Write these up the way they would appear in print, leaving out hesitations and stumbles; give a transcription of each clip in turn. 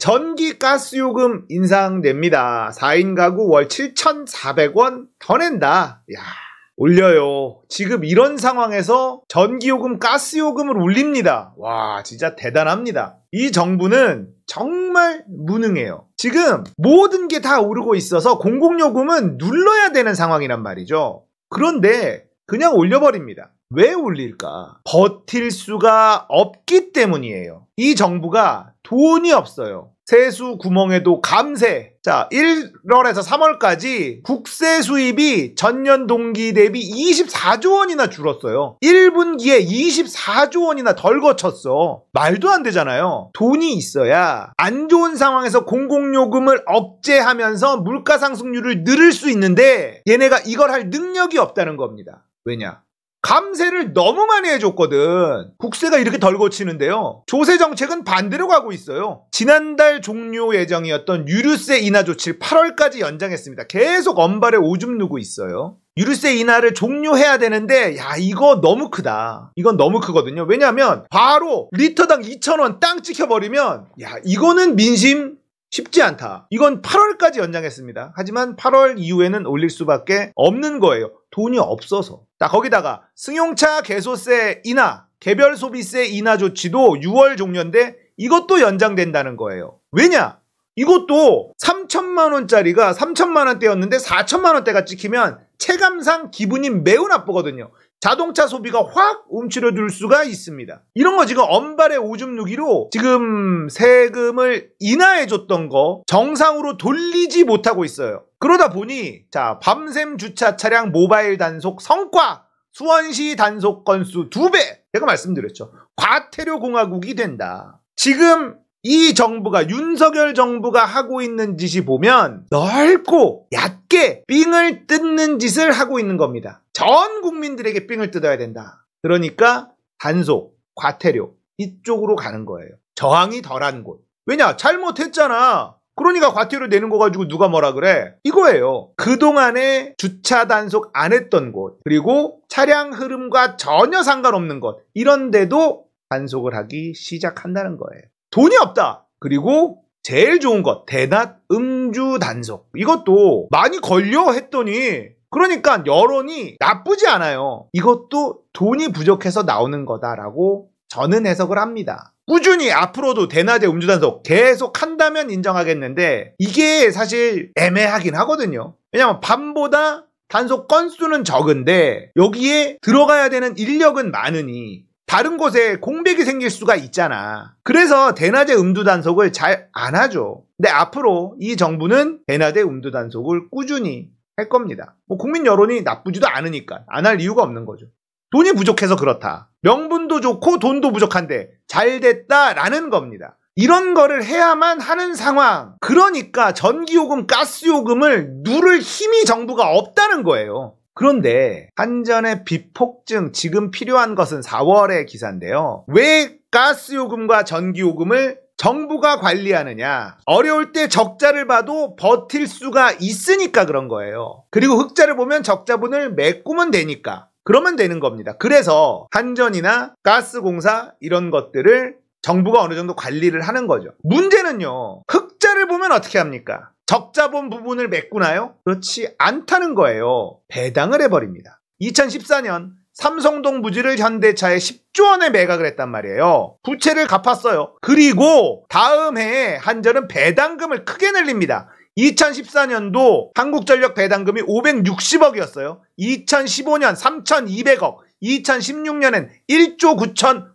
전기 가스요금 인상됩니다. 4인 가구 월 7,400원 더 낸다. 야, 올려요. 지금 이런 상황에서 전기요금, 가스요금을 올립니다. 와, 진짜 대단합니다. 이 정부는 정말 무능해요. 지금 모든 게 다 오르고 있어서 공공요금은 눌러야 되는 상황이란 말이죠. 그런데 그냥 올려버립니다. 왜 올릴까? 버틸 수가 없기 때문이에요. 이 정부가 돈이 없어요. 세수 구멍에도 감세. 자, 1월에서 3월까지 국세 수입이 전년 동기 대비 24조 원이나 줄었어요. 1분기에 24조 원이나 덜 거쳤어. 말도 안 되잖아요. 돈이 있어야 안 좋은 상황에서 공공요금을 억제하면서 물가 상승률을 늘릴 수 있는데 얘네가 이걸 할 능력이 없다는 겁니다. 왜냐? 감세를 너무 많이 해줬거든. 국세가 이렇게 덜 거치는데요. 조세 정책은 반대로 가고 있어요. 지난달 종료 예정이었던 유류세 인하 조치를 8월까지 연장했습니다. 계속 엄발에 오줌 누고 있어요. 유류세 인하를 종료해야 되는데 야, 이거 너무 크다. 이건 너무 크거든요. 왜냐하면 바로 리터당 2,000원 땅 찍혀버리면 야, 이거는 민심 쉽지 않다. 이건 8월까지 연장했습니다. 하지만 8월 이후에는 올릴 수밖에 없는 거예요. 돈이 없어서. 자, 거기다가 승용차 개소세 인하, 개별 소비세 인하 조치도 6월 종료인데 이것도 연장된다는 거예요. 왜냐? 이것도 3천만 원짜리가 3천만 원대였는데 4천만 원대가 찍히면 체감상 기분이 매우 나쁘거든요. 자동차 소비가 확 움츠러들 수가 있습니다. 이런 거 지금 엄발의 오줌 누기로 지금 세금을 인하해줬던 거 정상으로 돌리지 못하고 있어요. 그러다 보니 자, 밤샘 주차 차량 모바일 단속 성과 수원시 단속 건수 2배. 제가 말씀드렸죠. 과태료 공화국이 된다. 지금 이 정부가 윤석열 정부가 하고 있는 짓이 보면 넓고 얕게 삥을 뜯는 짓을 하고 있는 겁니다. 전 국민들에게 삥을 뜯어야 된다. 그러니까 단속, 과태료 이쪽으로 가는 거예요. 저항이 덜한 곳. 왜냐? 잘못했잖아. 그러니까 과태료 내는 거 가지고 누가 뭐라 그래? 이거예요. 그동안에 주차 단속 안 했던 곳, 그리고 차량 흐름과 전혀 상관없는 곳, 이런 데도 단속을 하기 시작한다는 거예요. 돈이 없다. 그리고 제일 좋은 것, 대낮 음주 단속. 이것도 많이 걸려 했더니 그러니까 여론이 나쁘지 않아요. 이것도 돈이 부족해서 나오는 거다라고 저는 해석을 합니다. 꾸준히 앞으로도 대낮에 음주 단속 계속 한다면 인정하겠는데 이게 사실 애매하긴 하거든요. 왜냐면 밤보다 단속 건수는 적은데 여기에 들어가야 되는 인력은 많으니 다른 곳에 공백이 생길 수가 있잖아. 그래서 대낮에 음주 단속을 잘 안 하죠. 근데 앞으로 이 정부는 대낮에 음주 단속을 꾸준히 할 겁니다. 뭐 국민 여론이 나쁘지도 않으니까 안 할 이유가 없는 거죠. 돈이 부족해서 그렇다. 명분도 좋고 돈도 부족한데 잘 됐다라는 겁니다. 이런 거를 해야만 하는 상황. 그러니까 전기요금, 가스요금을 누를 힘이 정부가 없다는 거예요. 그런데 한전의 비폭증, 지금 필요한 것은 4월의 기사인데요. 왜 가스요금과 전기요금을 정부가 관리하느냐? 어려울 때 적자를 봐도 버틸 수가 있으니까 그런 거예요. 그리고 흑자를 보면 적자분을 메꾸면 되니까. 그러면 되는 겁니다. 그래서 한전이나 가스공사 이런 것들을 정부가 어느 정도 관리를 하는 거죠. 문제는요, 흑자를 보면 어떻게 합니까? 적자 본 부분을 메꾸나요? 그렇지 않다는 거예요. 배당을 해버립니다. 2014년 삼성동 부지를 현대차에 10조 원에 매각을 했단 말이에요. 부채를 갚았어요. 그리고 다음 해에 한전은 배당금을 크게 늘립니다. 2014년도 한국전력 배당금이 560억이었어요. 2015년 3,200억, 2016년엔 1조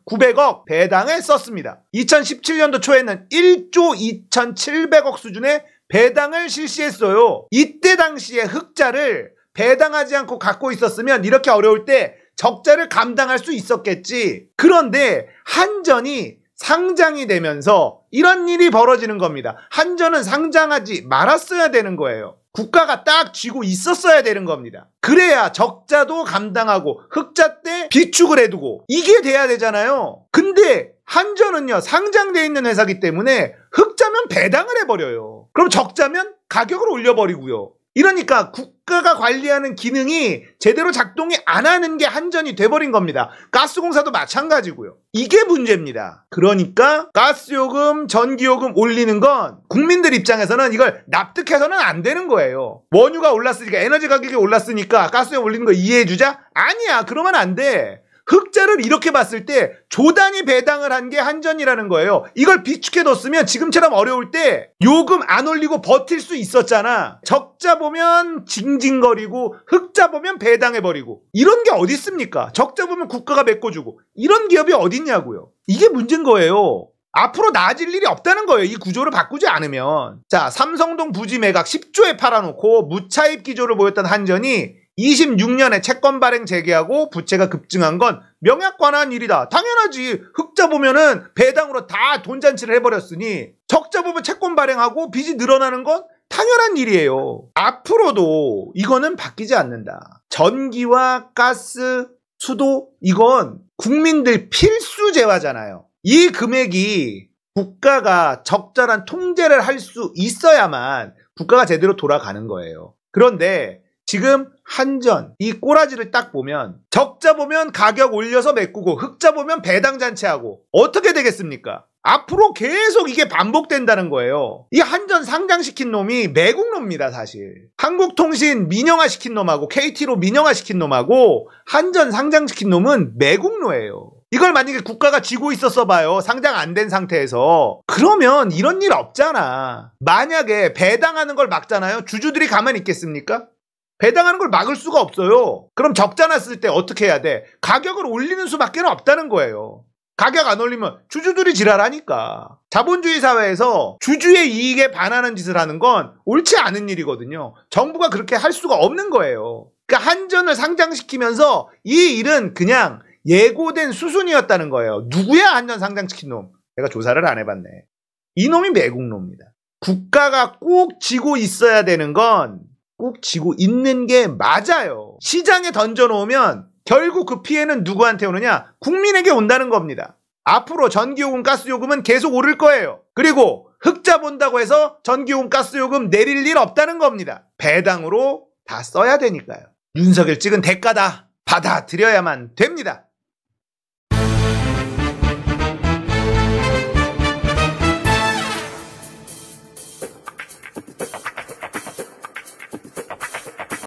9,900억 배당을 썼습니다. 2017년도 초에는 1조 2,700억 수준의 배당을 실시했어요. 이때 당시에 흑자를 배당하지 않고 갖고 있었으면 이렇게 어려울 때 적자를 감당할 수 있었겠지. 그런데 한전이 상장이 되면서 이런 일이 벌어지는 겁니다. 한전은 상장하지 말았어야 되는 거예요. 국가가 딱 쥐고 있었어야 되는 겁니다. 그래야 적자도 감당하고 흑자 때 비축을 해두고 이게 돼야 되잖아요. 근데 한전은요, 상장돼 있는 회사기 때문에 흑자면 배당을 해버려요. 그럼 적자면 가격을 올려버리고요. 이러니까 국가가 관리하는 기능이 제대로 작동이 안 하는 게 한전이 돼버린 겁니다. 가스공사도 마찬가지고요. 이게 문제입니다. 그러니까 가스요금, 전기요금 올리는 건 국민들 입장에서는 이걸 납득해서는 안 되는 거예요. 원유가 올랐으니까, 에너지 가격이 올랐으니까 가스요금 올리는 거 이해해주자? 아니야, 그러면 안 돼. 흑자를 이렇게 봤을 때 조단위 배당을 한 게 한전이라는 거예요. 이걸 비축해뒀으면 지금처럼 어려울 때 요금 안 올리고 버틸 수 있었잖아. 적자 보면 징징거리고 흑자 보면 배당해버리고 이런 게 어디 있습니까? 적자 보면 국가가 메꿔주고 이런 기업이 어딨냐고요. 이게 문제인 거예요. 앞으로 나아질 일이 없다는 거예요. 이 구조를 바꾸지 않으면. 자, 삼성동 부지 매각 10조에 팔아놓고 무차입 기조를 보였던 한전이 26년에 채권 발행 재개하고 부채가 급증한 건 명약관한 일이다. 당연하지. 흑자 보면은 배당으로 다 돈잔치를 해버렸으니 적자 보면 채권 발행하고 빚이 늘어나는 건 당연한 일이에요. 앞으로도 이거는 바뀌지 않는다. 전기와 가스, 수도 이건 국민들 필수 재화잖아요. 이 금액이 국가가 적절한 통제를 할 수 있어야만 국가가 제대로 돌아가는 거예요. 그런데 지금 한전 이 꼬라지를 딱 보면 적자 보면 가격 올려서 메꾸고 흑자 보면 배당 잔치하고 어떻게 되겠습니까? 앞으로 계속 이게 반복된다는 거예요. 이 한전 상장시킨 놈이 매국노입니다, 사실. 한국통신 민영화시킨 놈하고 KT로 민영화시킨 놈하고 한전 상장시킨 놈은 매국노예요. 이걸 만약에 국가가 쥐고 있었어 봐요. 상장 안 된 상태에서. 그러면 이런 일 없잖아. 만약에 배당하는 걸 막잖아요. 주주들이 가만히 있겠습니까? 배당하는 걸 막을 수가 없어요. 그럼 적자 났을 때 어떻게 해야 돼? 가격을 올리는 수밖에 없다는 거예요. 가격 안 올리면 주주들이 지랄하니까. 자본주의 사회에서 주주의 이익에 반하는 짓을 하는 건 옳지 않은 일이거든요. 정부가 그렇게 할 수가 없는 거예요. 그러니까 한전을 상장시키면서 이 일은 그냥 예고된 수순이었다는 거예요. 누구야 한전 상장시킨 놈? 내가 조사를 안 해봤네. 이놈이 매국노입니다. 국가가 꼭 쥐고 있어야 되는 건 꼭 쥐고 있는 게 맞아요. 시장에 던져놓으면 결국 그 피해는 누구한테 오느냐? 국민에게 온다는 겁니다. 앞으로 전기요금, 가스요금은 계속 오를 거예요. 그리고 흑자 본다고 해서 전기요금, 가스요금 내릴 일 없다는 겁니다. 배당으로 다 써야 되니까요. 윤석열 찍은 대가다. 받아들여야만 됩니다.